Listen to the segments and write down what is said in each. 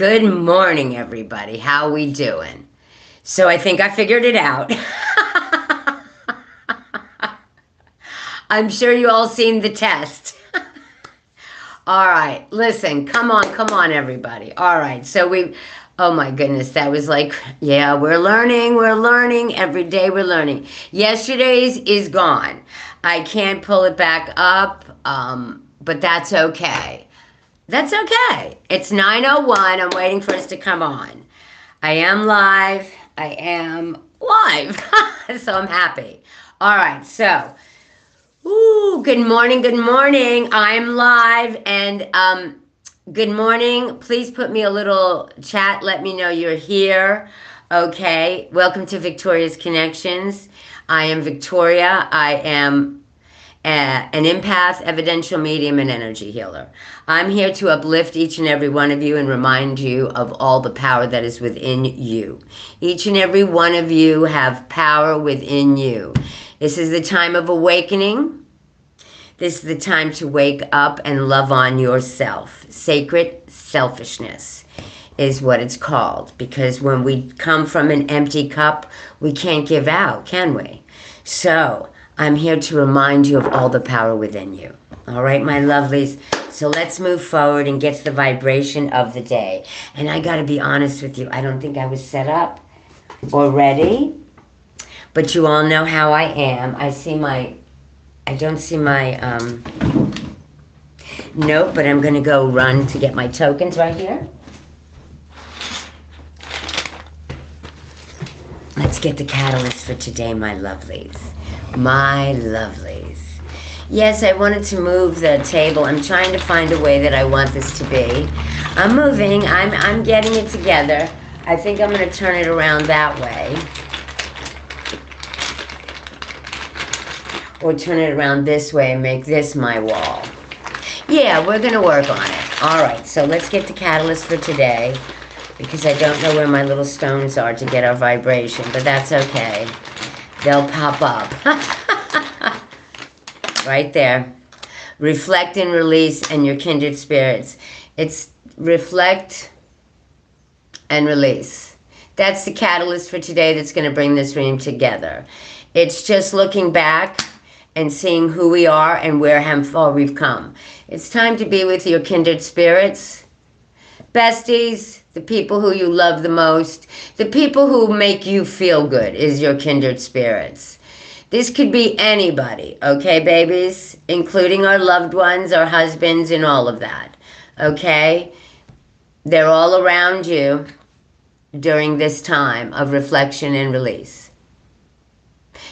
Good morning, everybody. How we doing? So I think I figured it out. I'm sure you all seen the test. All right, listen, come on, everybody. All right, so oh my goodness, that was like, yeah, we're learning. Every day we're learning. Yesterday's is gone. I can't pull it back up, but that's okay. That's okay. It's 9:01. I'm waiting for us to come on. I am live. I am live. So I'm happy. All right. So, good morning. Good morning. I'm live. And good morning. Please put me a little chat. Let me know you're here. Okay. Welcome to Victoria's Connections. I am Victoria. I am an empath, evidential medium, and energy healer. I'm here to uplift each and every one of you and remind you of all the power that is within you. Each and every one of you have power within you. This is the time of awakening. This is the time to wake up and love on yourself. Sacred selfishness is what it's called, because when we come from an empty cup, we can't give out, can we? So I'm here to remind you of all the power within you. All right, my lovelies. So let's move forward and get to the vibration of the day. And I got to be honest with you, I don't think I was set up or ready. But you all know how I am. I don't see my note, but I'm going to go run to get my tokens right here. Let's get the catalyst for today, my lovelies. My lovelies. Yes, I wanted to move the table. I'm trying to find a way that I want this to be. I'm moving. I'm getting it together. I think I'm going to turn it around that way. Or turn it around this way and make this my wall. Yeah, we're going to work on it. All right, so let's get the catalyst for today, because I don't know where my little stones are to get our vibration, but that's okay. They'll pop up. Right there. Reflect and release and your kindred spirits. It's reflect and release. That's the catalyst for today that's going to bring this room together. It's just looking back and seeing who we are and how far we've come. It's time to be with your kindred spirits. Besties, the people who you love the most, the people who make you feel good is your kindred spirits. This could be anybody, okay, babies? Including our loved ones, our husbands, and all of that, okay? They're all around you during this time of reflection and release.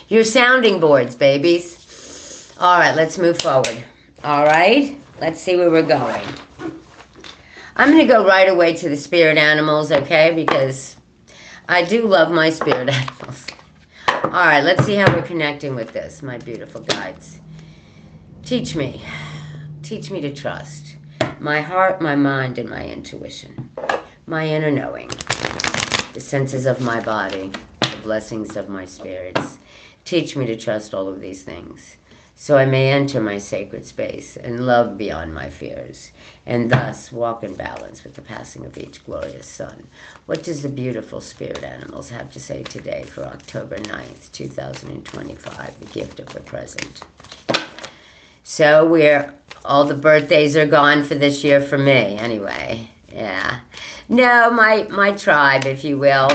Your sounding boards, babies. All right, let's move forward. All right, let's see where we're going. I'm going to go right away to the spirit animals, okay? Because I do love my spirit animals. All right, let's see how we're connecting with this, my beautiful guides. Teach me to trust my heart, my mind, and my intuition, my inner knowing, the senses of my body, the blessings of my spirits. Teach me to trust all of these things, so I may enter my sacred space and love beyond my fears, and thus walk in balance with the passing of each glorious sun. What does the beautiful spirit animals have to say today for October 9th, 2025, the gift of the present? So all the birthdays are gone for this year for me, anyway. Yeah. No, my tribe, if you will.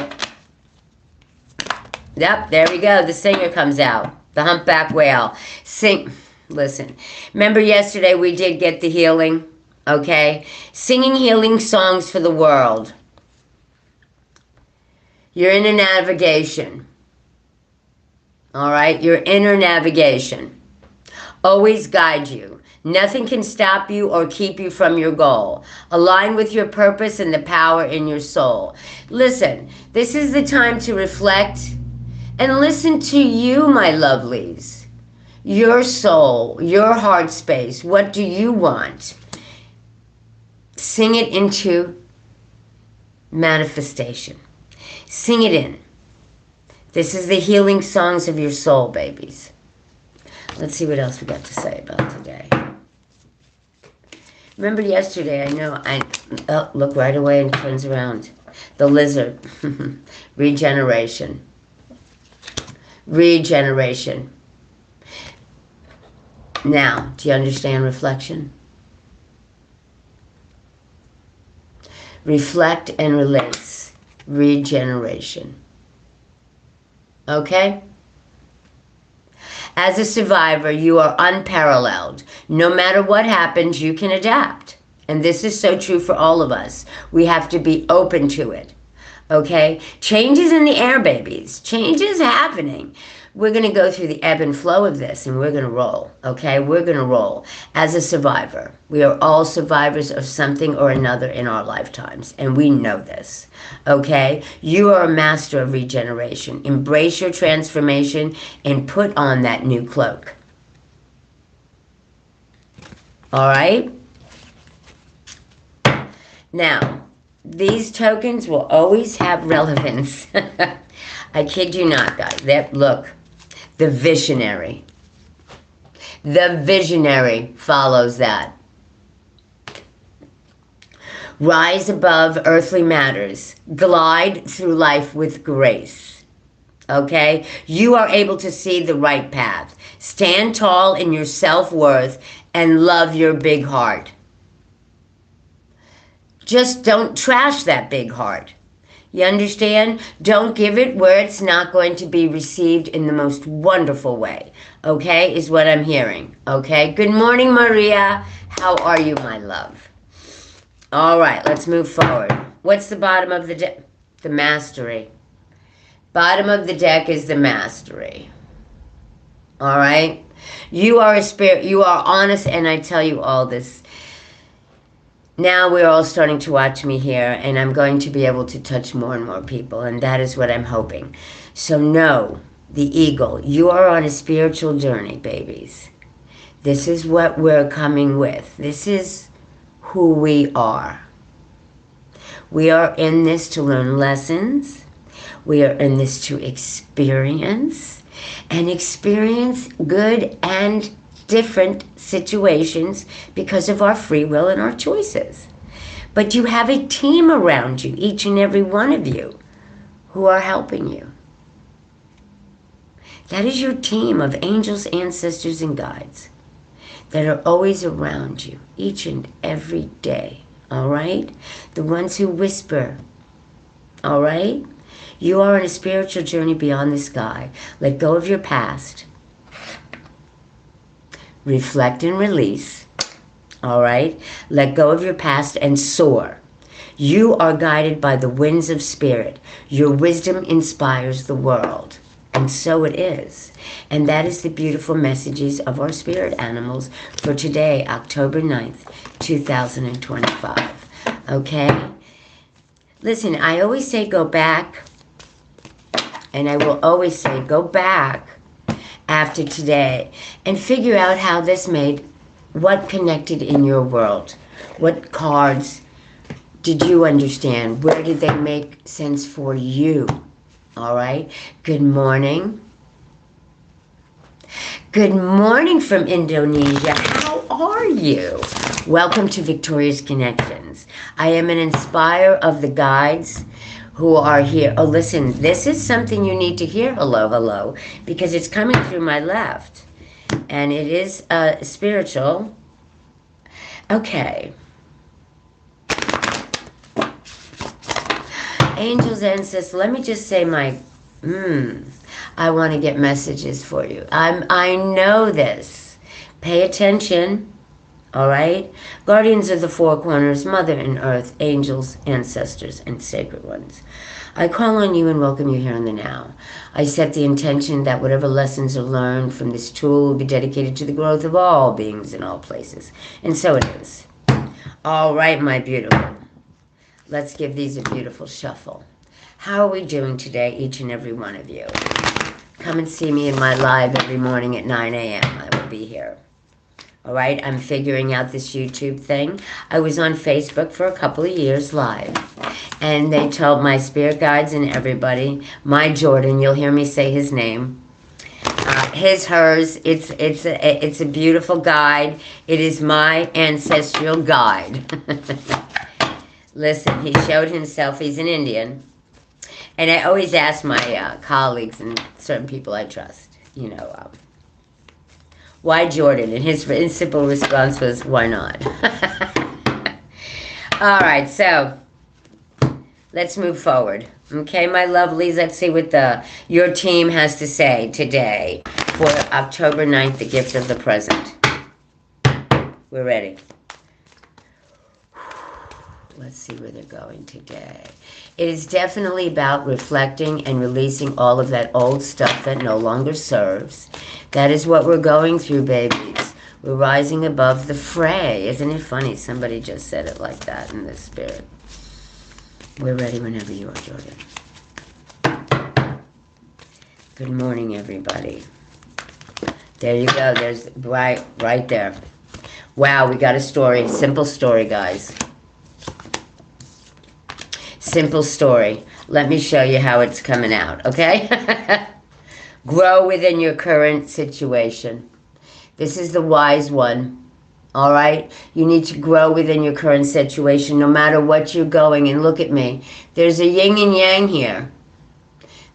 Yep, there we go. The singer comes out. The humpback whale. Listen. Remember yesterday we did get the healing? Okay? Singing healing songs for the world. Your inner navigation. All right? Your inner navigation. Always guide you. Nothing can stop you or keep you from your goal. Align with your purpose and the power in your soul. Listen, this is the time to reflect and listen to you, my lovelies. Your soul, your heart space. What do you want? Sing it into manifestation. Sing it in. This is the healing songs of your soul, babies. Let's see what else we got to say about today. Remember yesterday, I know, oh, look right away and turns around. The lizard. Regeneration. Regeneration. Now, do you understand reflection? Reflect and release. Regeneration. Okay? As a survivor, you are unparalleled. No matter what happens, you can adapt. And this is so true for all of us. We have to be open to it. Okay? Change is in the air, babies. Change is happening. We're going to go through the ebb and flow of this, and we're going to roll. Okay? We're going to roll. As a survivor, we are all survivors of something or another in our lifetimes, and we know this. Okay? You are a master of regeneration. Embrace your transformation and put on that new cloak. All right? Now, these tokens will always have relevance. I kid you not, guys. Look, the visionary. The visionary follows that. Rise above earthly matters. Glide through life with grace. Okay? You are able to see the right path. Stand tall in your self-worth and love your big heart. Just don't trash that big heart. You understand? Don't give it where it's not going to be received in the most wonderful way. Okay, is what I'm hearing. Okay, good morning, Maria. How are you, my love? All right, let's move forward. What's the bottom of the deck? The mastery. Bottom of the deck is the mastery. All right? You are a spirit. You are honest, and I tell you all this. Now we're all starting to watch me here, and I'm going to be able to touch more and more people, and that is what I'm hoping. So know, the eagle, you are on a spiritual journey, babies. This is what we're coming with. This is who we are. We are in this to learn lessons. We are in this to experience, and experience good and different situations because of our free will and our choices. But you have a team around you, each and every one of you, who are helping you. That is your team of angels, ancestors, and guides that are always around you, each and every day, all right? The ones who whisper, all right? You are on a spiritual journey beyond the sky. Let go of your past. Reflect and release, all right? Let go of your past and soar. You are guided by the winds of spirit. Your wisdom inspires the world, and so it is. And that is the beautiful messages of our spirit animals for today, October 9th, 2025, okay? Listen, I always say go back, and I will always say go back after today and figure out how this made, what connected in your world. What cards did you understand? Where did they make sense for you? All right. Good morning. Good morning from Indonesia. How are you? Welcome to Victorious Connections. I am an inspirer of the guides who are here. Oh, listen, this is something you need to hear. Hello, hello, because it's coming through my left, and it is spiritual. Okay. Angels, ancestors, let me just say I want to get messages for you. I know this. Pay attention. All right? Guardians of the four corners, Mother and Earth, angels, ancestors, and sacred ones. I call on you and welcome you here in the now. I set the intention that whatever lessons are learned from this tool will be dedicated to the growth of all beings in all places. And so it is. All right, my beautiful. Let's give these a beautiful shuffle. How are we doing today, each and every one of you? Come and see me in my live every morning at 9 a.m. I will be here. All right, I'm figuring out this YouTube thing. I was on Facebook for a couple of years live, and they told my spirit guides and everybody, my Jordan, you'll hear me say his name, His, hers, it's a beautiful guide. It is my ancestral guide. Listen, he showed himself, he's an Indian. And I always ask my colleagues and certain people I trust, why Jordan? And his simple response was, why not? All right, so let's move forward. Okay, my lovelies, let's see what your team has to say today for October 9th, the gift of the present. We're ready. Let's see where they're going today. It is definitely about reflecting and releasing all of that old stuff that no longer serves. That is what we're going through, babies. We're rising above the fray. Isn't it funny? Somebody just said it like that in the spirit. We're ready whenever you are, Jordan. Good morning, everybody. There you go. There's right there. Wow, we got a story. Simple story, guys. Simple story. Let me show you how it's coming out, okay? Grow within your current situation. This is the wise one. All right? You need to grow within your current situation no matter what you're going. And look at me. There's a yin and yang here.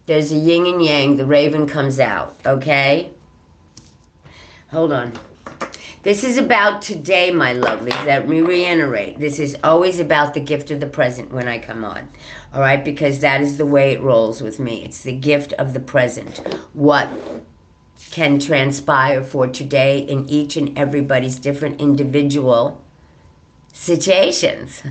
There's a yin and yang. The raven comes out. Okay? Hold on. This is about today, my lovely. Let me reiterate. This is always about the gift of the present when I come on. All right? Because that is the way it rolls with me. It's the gift of the present. What can transpire for today in each and everybody's different individual situations.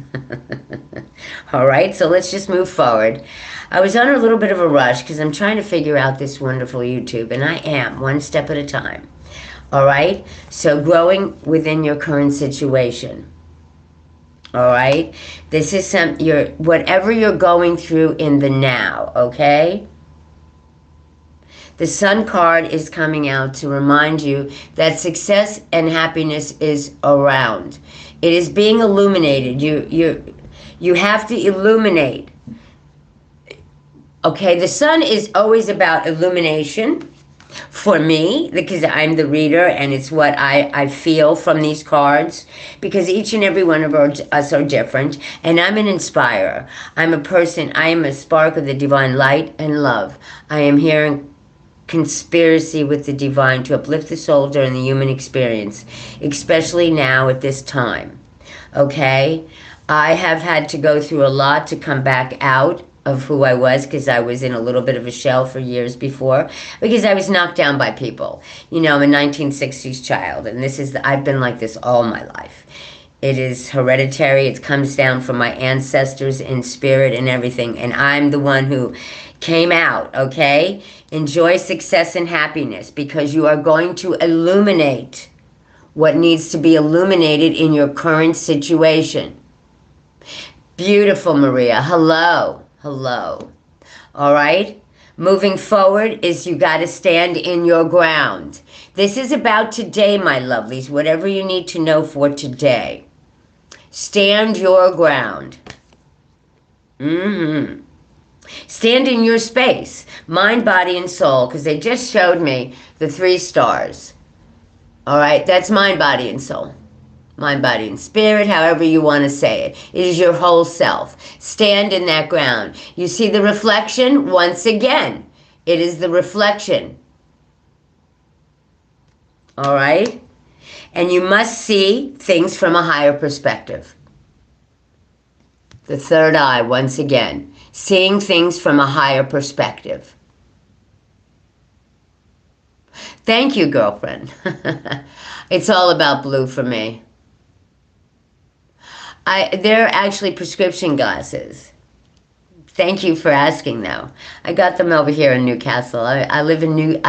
All right, so let's just move forward. I was on a little bit of a rush because I'm trying to figure out this wonderful YouTube, and I am, one step at a time. All right, so growing within your current situation. All right, this is whatever you're going through in the now, okay? The Sun card is coming out to remind you that success and happiness is around. It is being illuminated. You have to illuminate. Okay, the Sun is always about illumination for me, because I'm the reader and it's what I feel from these cards, because each and every one of us are different, and I'm an inspirer. I'm a person. I am a spark of the divine light and love. I am here in conspiracy with the divine to uplift the soul during the human experience, especially now at this time. Okay? I have had to go through a lot to come back out of who I was, because I was in a little bit of a shell for years before, because I was knocked down by people. I'm a 1960s child, and I've been like this all my life. It is hereditary. It comes down from my ancestors in spirit and everything, and I'm the one who came out, okay? Enjoy success and happiness, because you are going to illuminate what needs to be illuminated in your current situation. Beautiful, Maria. Hello. Hello. All right? Moving forward is you got to stand in your ground. This is about today, my lovelies. Whatever you need to know for today. Stand your ground. Stand in your space. Mind, body, and soul. Because they just showed me the 3 stars. All right? That's mind, body, and soul. Mind, body, and spirit, however you want to say it. It is your whole self. Stand in that ground. You see the reflection? Once again, it is the reflection. All right? And you must see things from a higher perspective. The third eye, once again. Seeing things from a higher perspective. Thank you, girlfriend. It's all about blue for me. They're actually prescription glasses. Thank you for asking, though. I got them over here in Newcastle. I live in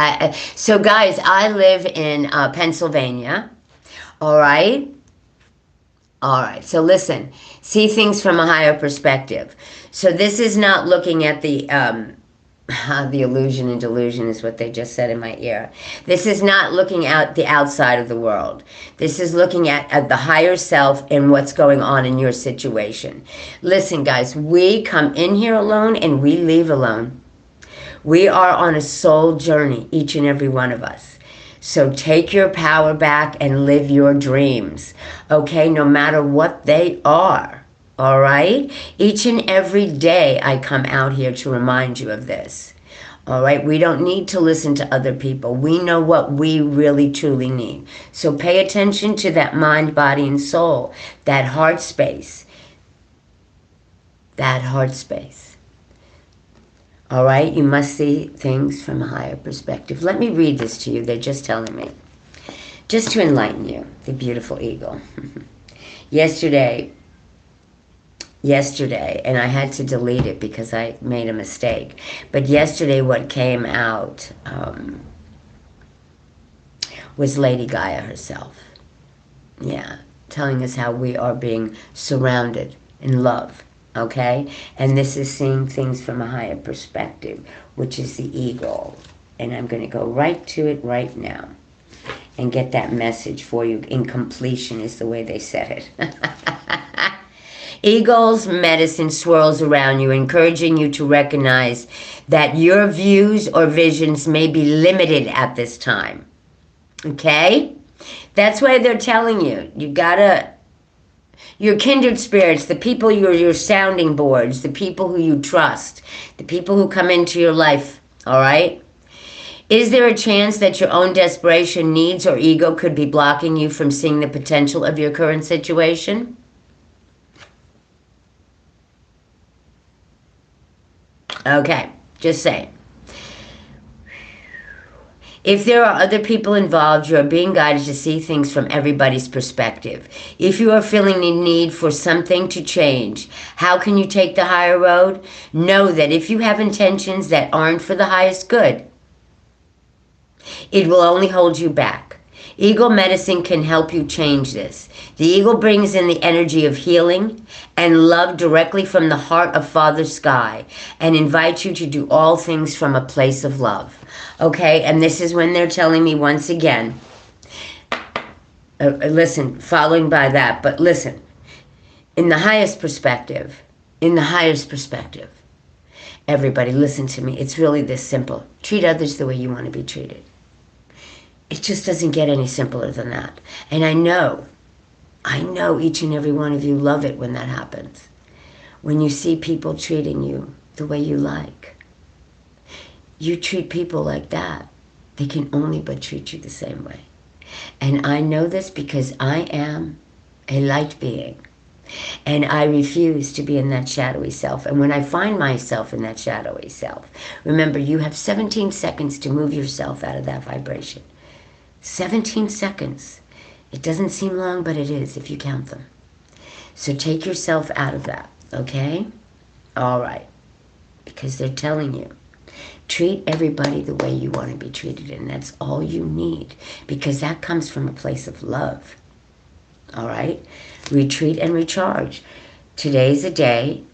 so, guys, I live in Pennsylvania. All right? All right. So, listen. See things from a higher perspective. So, this is not looking at the illusion and delusion is what they just said in my ear. This is not looking at the outside of the world. This is looking at the higher self and what's going on in your situation. Listen, guys, we come in here alone and we leave alone. We are on a soul journey, each and every one of us. So take your power back and live your dreams, okay? No matter what they are, all right? Each and every day I come out here to remind you of this, all right? We don't need to listen to other people. We know what we really truly need. So pay attention to that mind, body, and soul, that heart space. That heart space. All right, you must see things from a higher perspective. Let me read this to you. They're just telling me. Just to enlighten you, the beautiful eagle. Yesterday, and I had to delete it because I made a mistake. But yesterday what came out was Lady Gaia herself. Yeah, telling us how we are being surrounded in love. Okay, and this is seeing things from a higher perspective, which is the eagle. And I'm going to go right to it right now and get that message for you. In completion is the way they said it. Eagle's medicine swirls around you, encouraging you to recognize that your views or visions may be limited at this time. Okay, that's why they're telling you. You gotta. Your kindred spirits, the people your sounding boards, the people who you trust, the people who come into your life, all right? Is there a chance that your own desperation, needs, or ego could be blocking you from seeing the potential of your current situation? Okay, just saying. If there are other people involved, you are being guided to see things from everybody's perspective. If you are feeling the need for something to change, how can you take the higher road? Know that if you have intentions that aren't for the highest good, it will only hold you back. Eagle medicine can help you change this. The eagle brings in the energy of healing and love directly from the heart of Father Sky and invites you to do all things from a place of love. Okay, and this is when they're telling me once again, listen, following by that, but listen, in the highest perspective, everybody listen to me, it's really this simple. Treat others the way you want to be treated. It just doesn't get any simpler than that. And I know each and every one of you love it when that happens. When you see people treating you the way you like. You treat people like that, they can only but treat you the same way. And I know this because I am a light being. And I refuse to be in that shadowy self. And when I find myself in that shadowy self, remember, you have 17 seconds to move yourself out of that vibration. 17 seconds. It doesn't seem long, but it is if you count them. So take yourself out of that, okay? All right. Because they're telling you. Treat everybody the way you want to be treated, and that's all you need, because that comes from a place of love. All right? Retreat and recharge. Today's a day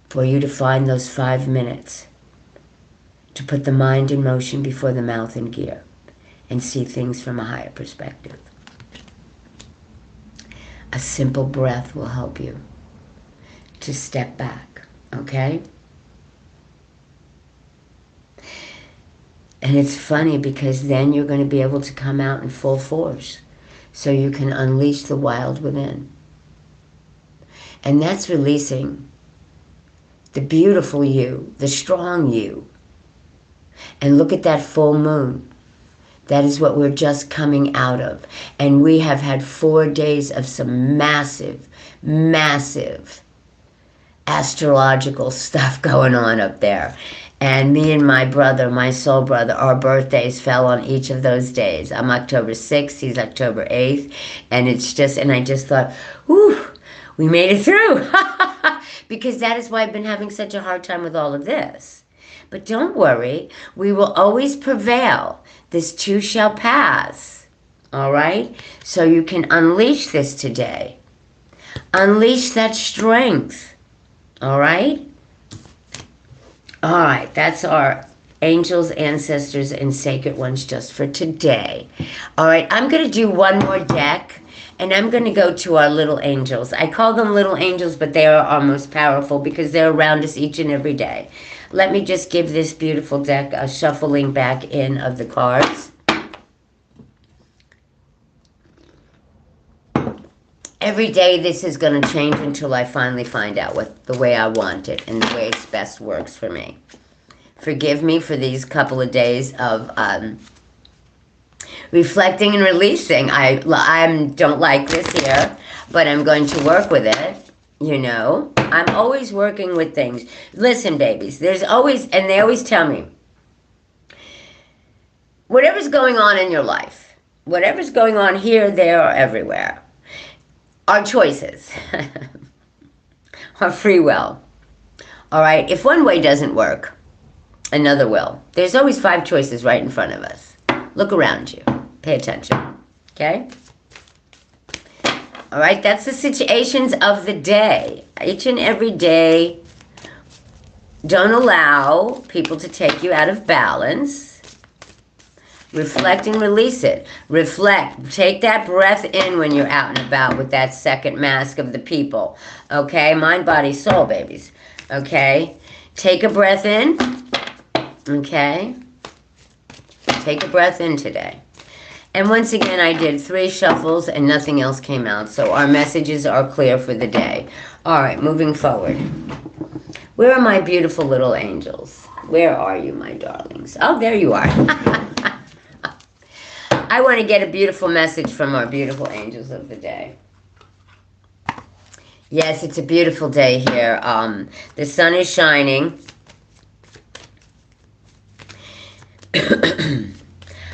for you to find those 5 minutes to put the mind in motion before the mouth in gear and see things from a higher perspective. A simple breath will help you to step back, okay? And it's funny because then you're going to be able to come out in full force so you can unleash the wild within. And that's releasing the beautiful you, the strong you. And look at that full moon. That is what we're just coming out of. And we have had 4 days of some massive, massive astrological stuff going on up there. And me and my brother, my soul brother, our birthdays fell on each of those days. I'm October 6th, he's October 8th. And I just thought, whew, we made it through. Because that is why I've been having such a hard time with all of this. But don't worry, we will always prevail. This too shall pass. All right? So you can unleash this today. Unleash that strength. All right? All right, that's our angels, ancestors, and sacred ones just for today. All right, I'm going to do one more deck, And I'm going to go to our little angels. I call them little angels, but they are our most powerful because they're around us each and every day. Let me just give this beautiful deck a shuffling back in of the cards. Every day this is going to change until I finally find out what the way I want it and the way it's best works for me. Forgive me for these couple of days of reflecting and releasing. I don't like this here, but I'm going to work with it. You know, I'm always working with things. Listen, babies, there's always, and they always tell me, whatever's going on in your life, whatever's going on here, there, or everywhere, our choices, our free will. All right, if one way doesn't work, another will. There's always 5 choices right in front of us. Look around you. Pay attention. Okay? All right, that's the situations of the day. Each and every day, don't allow people to take you out of balance. Reflect and release it. Reflect. Take that breath in when you're out and about with that second mask of the people. Okay? Mind, body, soul, babies. Okay? Take a breath in. Okay? Take a breath in today. And once again, I did 3 shuffles and nothing else came out. So our messages are clear for the day. All right, moving forward. Where are my beautiful little angels? Where are you, my darlings? Oh, there you are. I want to get a beautiful message from our beautiful angels of the day. Yes, it's a beautiful day here. The sun is shining.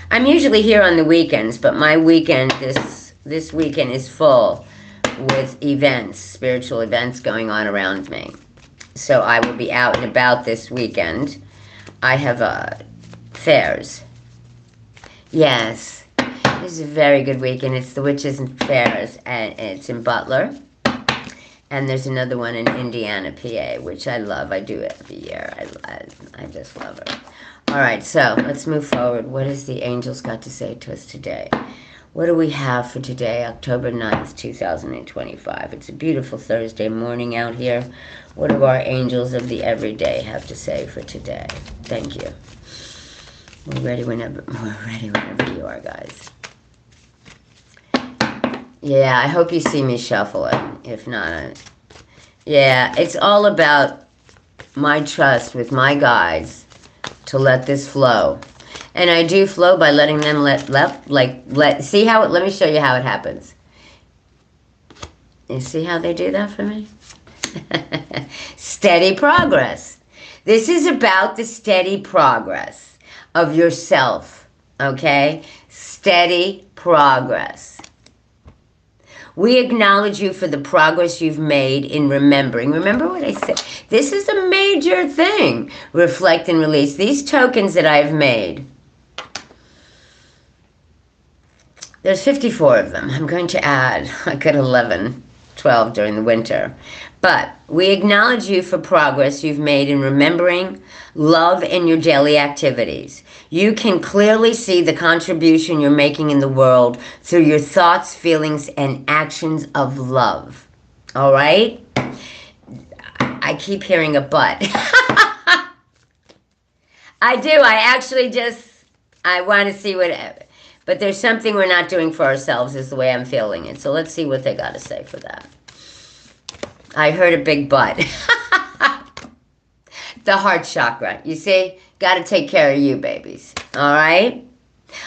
I'm usually here on the weekends, but my weekend, this weekend is full with events, spiritual events going on around me. So I will be out and about this weekend. I have fairs. Yes, this is a very good weekend. It's the Witches and Fairs, and it's in Butler. And there's another one in Indiana, PA, which I love. I do it every year. I just love it. All right, so let's move forward. What has the angels got to say to us today? What do we have for today, October 9th, 2025? It's a beautiful Thursday morning out here. What do our angels of the everyday have to say for today? Thank you. We're ready whenever you are, guys. Yeah, I hope you see me shuffle it. If not, yeah, it's all about my trust with my guides to let this flow. And I do flow by letting them see how it, let me show you how it happens. You see how they do that for me? Steady progress. This is about the steady progress of yourself, okay? Steady progress. We acknowledge you for the progress you've made in remembering. Remember what I said? This is a major thing. Reflect and release. These tokens that I've made, there's 54 of them. I'm going to add, I got 11, 12 during the winter. But we acknowledge you for progress you've made in remembering love in your daily activities. You can clearly see the contribution you're making in the world through your thoughts, feelings, and actions of love. All right? I keep hearing a but. I do. I actually I want to see what... But there's something we're not doing for ourselves is the way I'm feeling it. So let's see what they got to say for that. I heard a big but. The heart chakra. You see? Got to take care of you, babies. All right?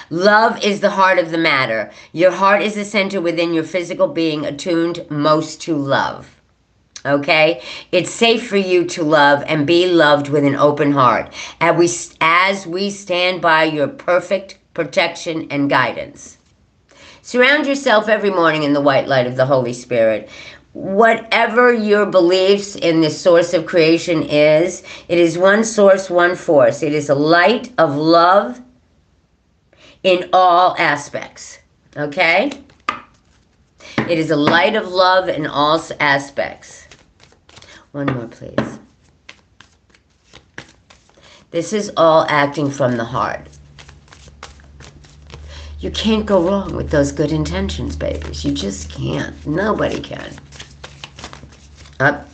Love is the heart of the matter. Your heart is the center within your physical being attuned most to love. Okay? It's safe for you to love and be loved with an open heart as we stand by your perfect protection and guidance. Surround yourself every morning in the white light of the Holy Spirit. Whatever your beliefs in the source of creation is, it is one source, one force. It is a light of love in all aspects. Okay? It is a light of love in all aspects. One more, please. This is all acting from the heart. You can't go wrong with those good intentions, babies. You just can't. Nobody can. Up.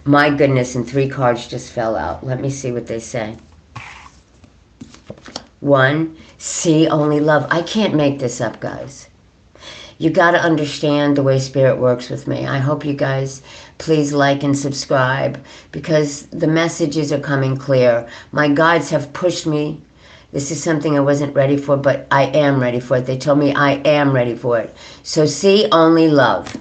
My goodness, and 3 cards just fell out. Let me see what they say. 1, see only love. I can't make this up, guys. You got to understand the way Spirit works with me. I hope you guys please like and subscribe, because the messages are coming clear. My guides have pushed me. This is something I wasn't ready for, but I am ready for it. They told me I am ready for it. So see only love.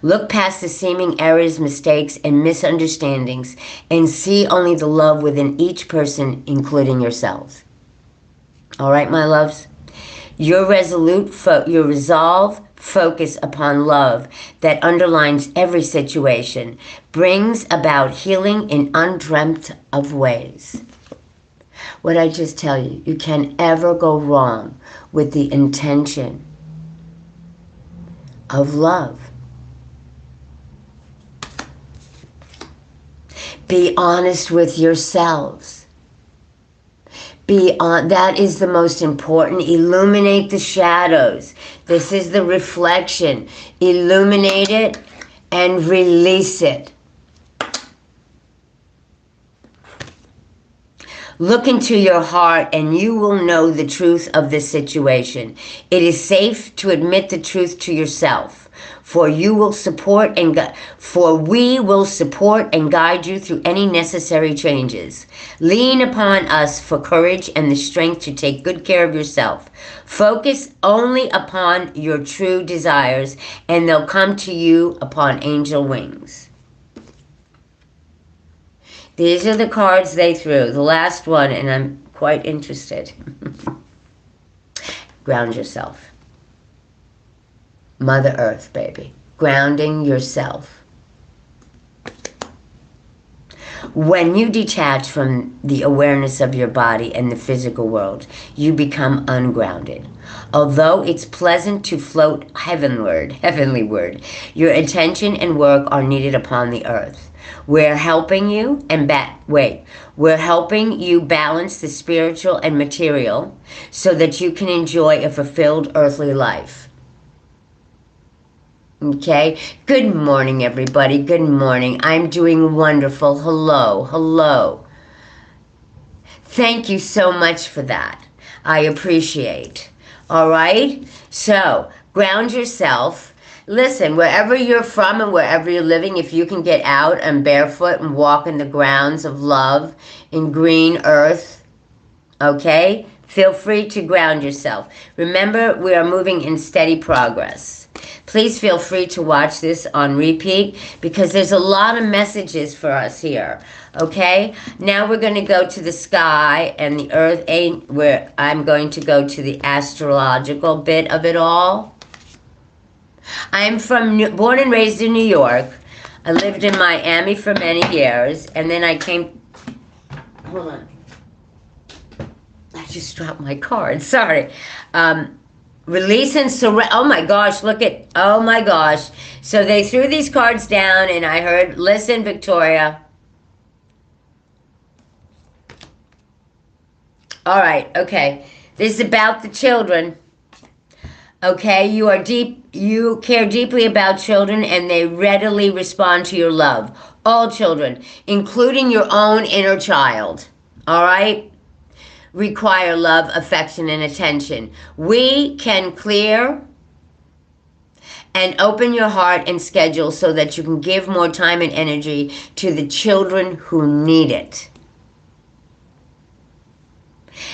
Look past the seeming errors, mistakes, and misunderstandings, and see only the love within each person, including yourselves. All right, my loves? Your resolve, focus upon love that underlines every situation brings about healing in undreamt of ways. What I just tell you, you can ever go wrong with the intention of love. Be honest with yourselves. That is the most important. Illuminate the shadows. This is the reflection. Illuminate it and release it. Look into your heart and you will know the truth of this situation. It is safe to admit the truth to yourself, for we will support and guide you through any necessary changes. Lean upon us for courage and the strength to take good care of yourself. Focus only upon your true desires, and they'll come to you upon angel wings. These are the cards they threw. The last one, and I'm quite interested. Ground yourself. Mother Earth, baby. Grounding yourself. When you detach from the awareness of your body and the physical world, you become ungrounded. Although it's pleasant to float heavenward, your attention and work are needed upon the earth. We're helping you We're helping you balance the spiritual and material so that you can enjoy a fulfilled earthly life. Okay? Good morning, everybody. Good morning. I'm doing wonderful. Hello. Hello. Thank you so much for that. I appreciate. All right? So, ground yourself. Listen, wherever you're from and wherever you're living, if you can get out and barefoot and walk in the grounds of love in green earth, okay? Feel free to ground yourself. Remember, we are moving in steady progress. Please feel free to watch this on repeat because there's a lot of messages for us here, okay? Now we're going to go to the sky and the earth, where I'm going to go to the astrological bit of it all. I'm born and raised in New York. I lived in Miami for many years, and then I came. Hold on. I just dropped my card. Sorry. Release and surrender. Oh my gosh, look at. Oh my gosh. So they threw these cards down, and I heard, listen, Victoria. All right, okay. This is about the children. Okay, you care deeply about children and they readily respond to your love. All children, including your own inner child, all right, require love, affection, and attention. We can clear and open your heart and schedule so that you can give more time and energy to the children who need it.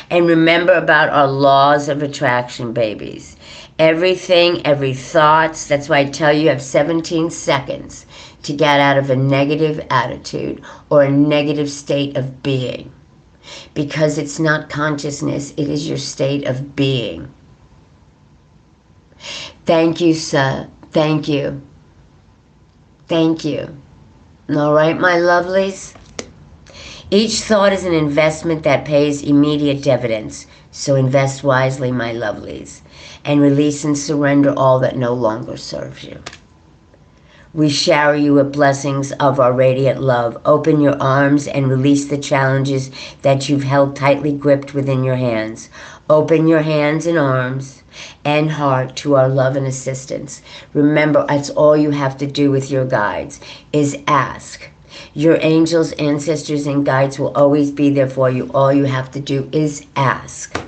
And remember about our laws of attraction, babies. Everything, every thought. That's why I tell you have 17 seconds to get out of a negative attitude or a negative state of being. Because it's not consciousness, it is your state of being. Thank you, sir. Thank you. Thank you. All right, my lovelies? Each thought is an investment that pays immediate dividends. So invest wisely, my lovelies. And release and surrender all that no longer serves you. We shower you with blessings of our radiant love. Open your arms and release the challenges that you've held tightly gripped within your hands. Open your hands and arms and heart to our love and assistance. Remember, that's all you have to do with your guides, is ask. Your angels, ancestors, and guides will always be there for you. All you have to do is ask.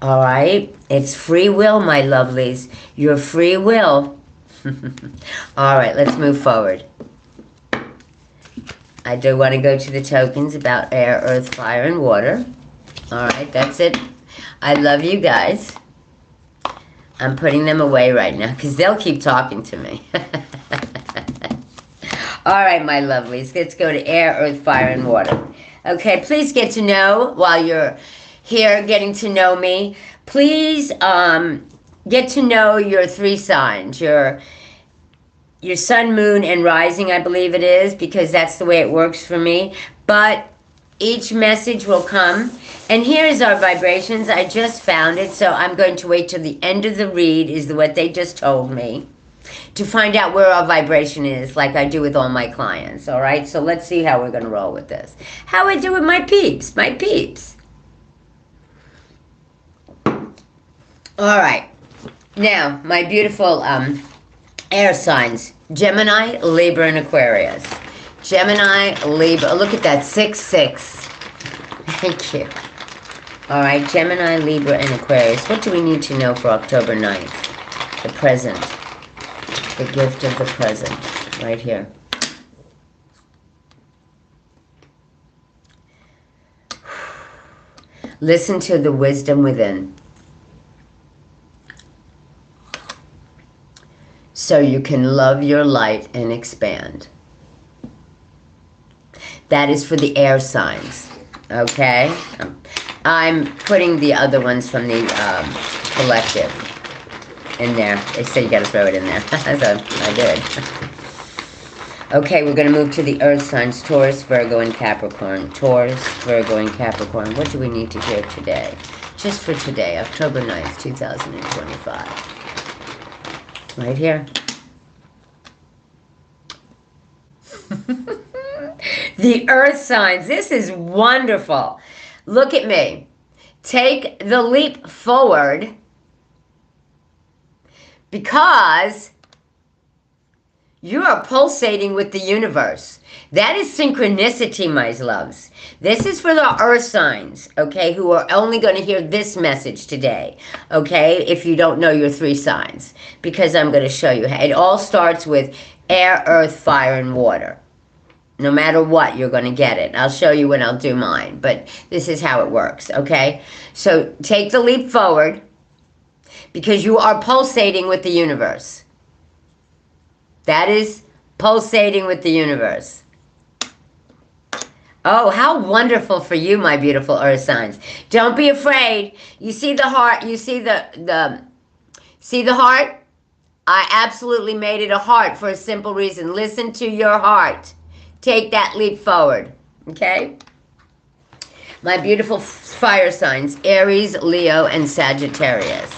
All right? It's free will, my lovelies. Your free will. All right, let's move forward. I do want to go to the tokens about air, earth, fire, and water. All right, that's it. I love you guys. I'm putting them away right now because they'll keep talking to me. All right, my lovelies, let's go to air, earth, fire, and water. Okay, please get to know while you're here getting to know me. Please get to know your 3 signs, your sun, moon, and rising, I believe it is, because that's the way it works for me. But each message will come. And here's our vibrations. I just found it, so I'm going to wait till the end of the read, is what they just told me, to find out where our vibration is, like I do with all my clients, all right? So let's see how we're going to roll with this. How I do with my peeps, my peeps. All right. Now, my beautiful air signs, Gemini, Libra, and Aquarius. Gemini, Libra, look at that, 6-6. Thank you. All right, Gemini, Libra, and Aquarius. What do we need to know for October 9th? The present. The gift of the present, right here. Listen to the wisdom within, so you can love your light and expand. That is for the air signs, okay? I'm putting the other ones from the collective in there. They say you gotta throw it in there, so I did. Okay, we're gonna move to the earth signs, Taurus, Virgo, and Capricorn. Taurus, Virgo, and Capricorn. What do we need to hear today? Just for today, October 9th, 2025. Right here. The earth signs. This is wonderful. Look at me. Take the leap forward, because you are pulsating with the universe. That is synchronicity, my loves. This is for the earth signs, okay, who are only going to hear this message today, okay, if you don't know your 3 signs, because I'm going to show you. It all starts with air, earth, fire, and water. No matter what, you're going to get it. I'll show you when I'll do mine, but this is how it works, okay? So take the leap forward, because you are pulsating with the universe. That is pulsating with the universe. Oh, how wonderful for you, my beautiful earth signs. Don't be afraid. You see the heart, you see see the heart? I absolutely made it a heart for a simple reason. Listen to your heart. Take that leap forward, okay? My beautiful fire signs, Aries, Leo, and Sagittarius.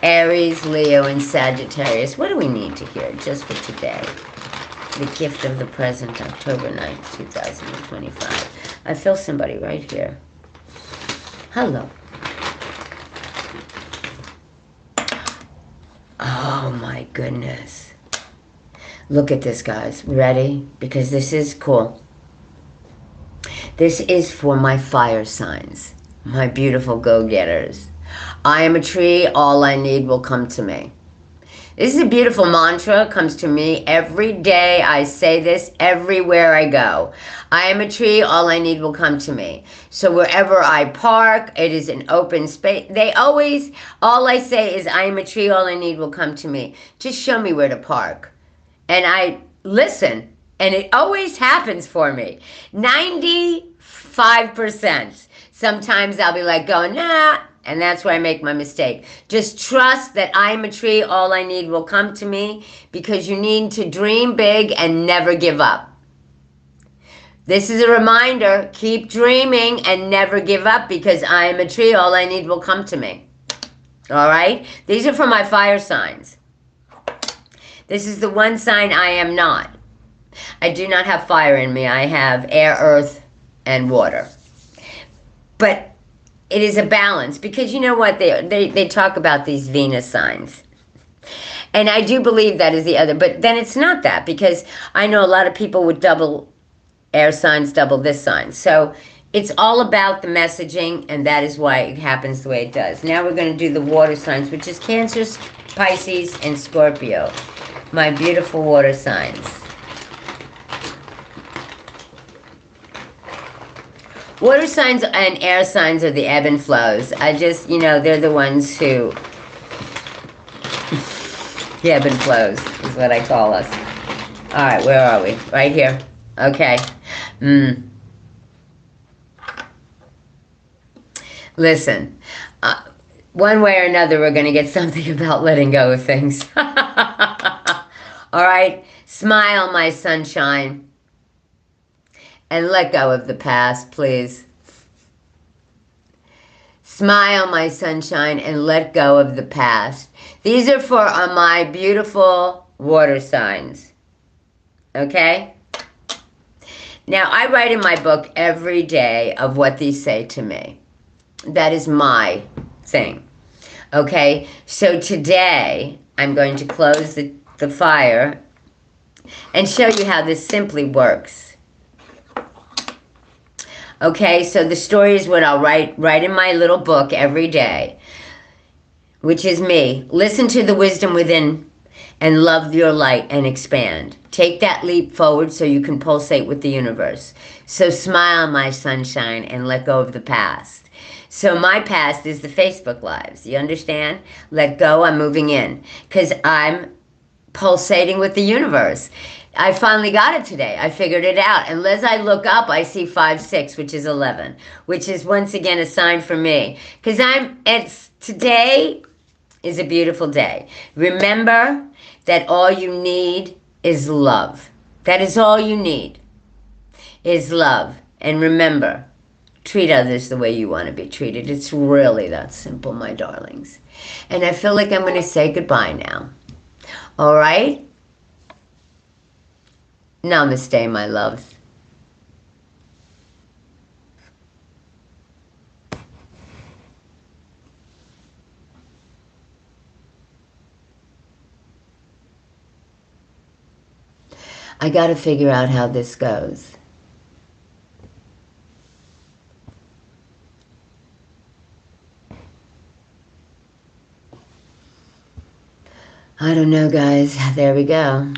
Aries, Leo, and Sagittarius. What do we need to hear just for today? The gift of the present, October 9th, 2025. I feel somebody right here. Hello. Oh my goodness. Look at this, guys. Ready? Because this is cool. This is for my fire signs, my beautiful go-getters. I am a tree, all I need will come to me. This is a beautiful mantra, comes to me every day. I say this everywhere I go. I am a tree, all I need will come to me. So wherever I park, it is an open space. They always, all I say is, I am a tree, all I need will come to me. Just show me where to park. And I listen, and it always happens for me. 95%. Sometimes I'll be like going, nah, and that's where I make my mistake. Just trust that I am a tree, all I need will come to me, because you need to dream big and never give up. This is a reminder, keep dreaming and never give up, because I am a tree, all I need will come to me. All right? These are for my fire signs. This is the one sign I am not. I do not have fire in me. I have air, earth, and water. But it is a balance, because you know what? They talk about these Venus signs. And I do believe that is the other. But then it's not that, because I know a lot of people with double air signs, double this sign. So it's all about the messaging, and that is why it happens the way it does. Now we're going to do the water signs, which is Cancer, Pisces, and Scorpio. My beautiful water signs. Water signs and air signs are the ebb and flows. I just, they're the ones who... the ebb and flows is what I call us. All right, where are we? Right here. Okay. Listen, one way or another, we're going to get something about letting go of things. All right? Smile, my sunshine. And let go of the past, please. Smile, my sunshine, and let go of the past. These are for my beautiful water signs. Okay? Now, I write in my book every day of what these say to me. That is my thing. Okay? So today, I'm going to close the fire and show you how this simply works. Okay, so the story is what I'll write in my little book every day, which is me. Listen to the wisdom within and love your light and expand. Take that leap forward so you can pulsate with the universe. So smile, my sunshine, and let go of the past. So my past is the Facebook Lives. You understand? Let go, I'm moving in. Because I'm pulsating with the universe. I finally got it today. I figured it out. And as I look up, I see 5-6, which is 11, which is once again a sign for me. Because today is a beautiful day. Remember that all you need is love. That is all you need is love. And remember, treat others the way you want to be treated. It's really that simple, my darlings. And I feel like I'm going to say goodbye now. All right? Namaste, my loves. I got to figure out how this goes. I don't know, guys. There we go.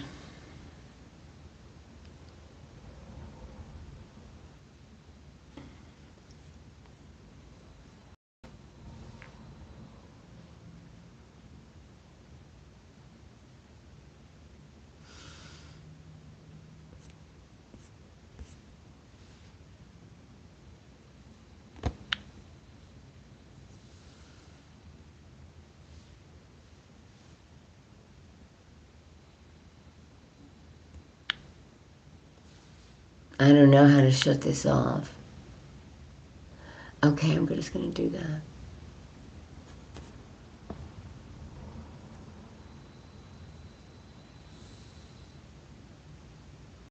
I don't know how to shut this off. Okay, I'm just going to do that.